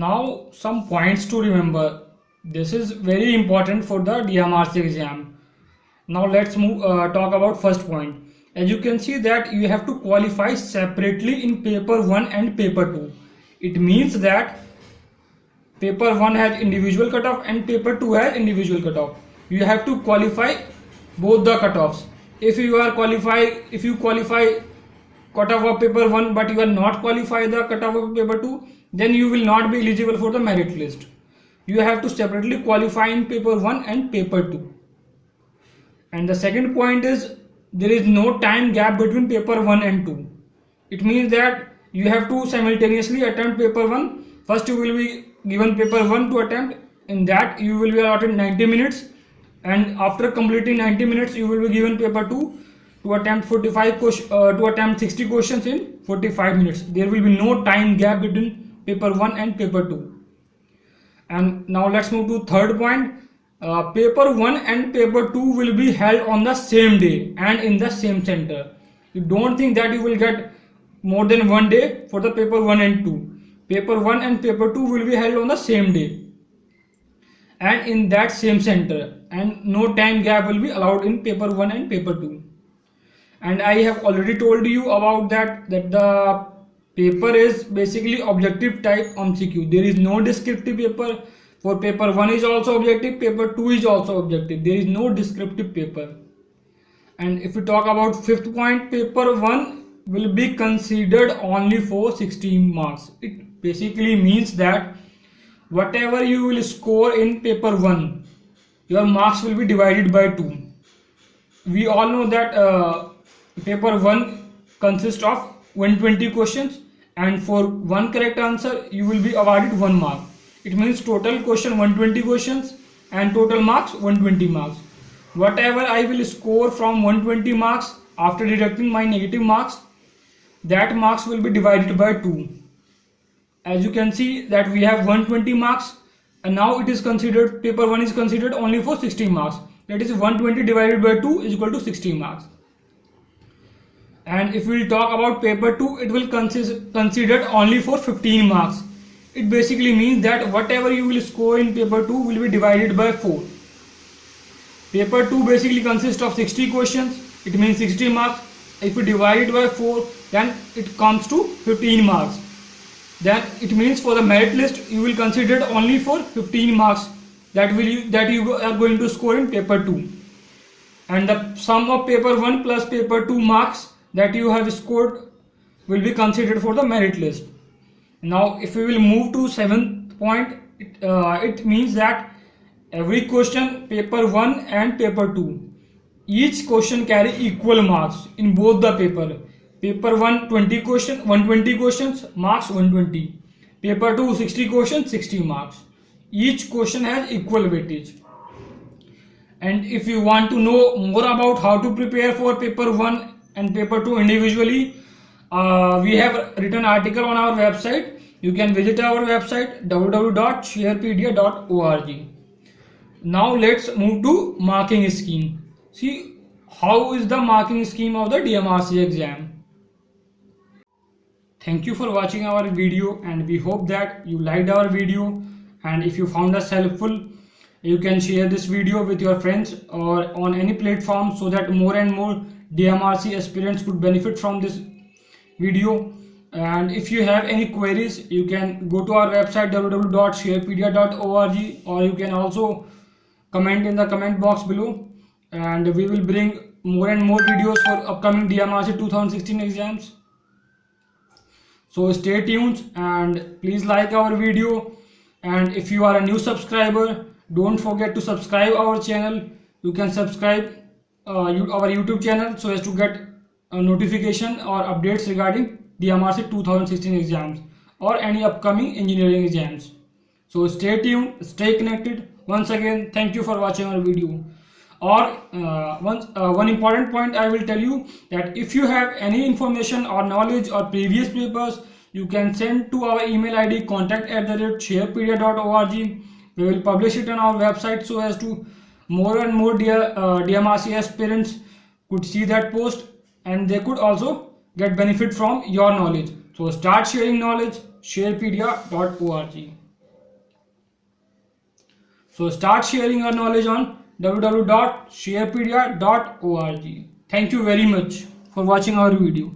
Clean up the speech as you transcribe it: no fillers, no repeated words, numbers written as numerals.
Now some points to remember. This is very important for the DMRC exam. Now let's talk about first point. As you can see that you have to qualify separately in paper 1 and paper 2. It means that paper 1 has individual cutoff and paper 2 has individual cutoff. You have to qualify both the cutoffs. If you qualify cutoff of paper 1 but you are not qualified the cutoff of paper 2, then you will not be eligible for the merit list. You have to separately qualify in paper 1 and paper 2. And the second point is there is no time gap between paper 1 and 2. It means that you have to simultaneously attempt paper 1. First you will be given paper 1 to attempt. In that you will be allotted 90 minutes, and after completing 90 minutes you will be given paper 2 to attempt 60 questions in 45 minutes. There will be no time gap between paper 1 and paper 2. And now let's move to third point. Paper 1 and paper 2 will be held on the same day and in the same center. You don't think that you will get more than one day for the paper 1 and 2. Paper 1 and paper 2 will be held on the same day and in that same center, and no time gap will be allowed in paper 1 and paper 2. And I have already told you about that the paper is basically objective type MCQ. There is no descriptive paper. For paper 1 is also objective, paper 2 is also objective. There is no descriptive paper. And if we talk about fifth point, paper 1 will be considered only for 16 marks. It basically means that whatever you will score in paper 1, your marks will be divided by 2. We all know that paper 1 consists of 120 questions, and for one correct answer you will be awarded 1 mark. It means total question 120 questions and total marks 120 marks. Whatever I will score from 120 marks after deducting my negative marks, that marks will be divided by 2. As you can see that we have 120 marks, and now it is considered, paper 1 is considered only for 60 marks. That is 120 divided by 2 is equal to 60 marks. And if we will talk about paper 2, it will considered only for 15 marks. It basically means that whatever you will score in paper 2 will be divided by 4. Paper 2 basically consists of 60 questions. It means 60 marks. If we divide it by 4, then it comes to 15 marks. Then it means for the merit list you will consider only for 15 marks that you are going to score in paper 2. And the sum of paper 1 plus paper 2 marks that you have scored will be considered for the merit list. Now if we will move to seventh point, it means that every question, paper 1 and paper 2, each question carry equal marks in both the paper. Paper 1 120 questions, marks 120. Paper 2 60 questions, 60 marks. Each question has equal weightage. And if you want to know more about how to prepare for paper 1 and paper 2 individually, we have written article on our website. You can visit our website www.sharepedia.org. Now let's move to marking scheme. See how is the marking scheme of the DMRC exam. Thank you for watching our video, and we hope that you liked our video. And if you found us helpful, you can share this video with your friends or on any platform so that more and more DMRC aspirants could benefit from this video. And if you have any queries, you can go to our website www.sharepedia.org, or you can also comment in the comment box below, and we will bring more and more videos for upcoming DMRC 2016 exams. So stay tuned and please like our video. And if you are a new subscriber, don't forget to subscribe our channel. You can subscribe our YouTube channel so as to get a notification or updates regarding DMRC 2016 exams or any upcoming engineering exams. So stay tuned, stay connected. Once again, thank you for watching our video. Or one important point I will tell you, that if you have any information or knowledge or previous papers, you can send to our email ID contact@sharepedia.org. We will publish it on our website so as to more and more DMRC aspirants could see that post, and they could also get benefit from your knowledge. So start sharing knowledge, sharepedia.org. So start sharing your knowledge on www.sharepedia.org. Thank you very much for watching our video.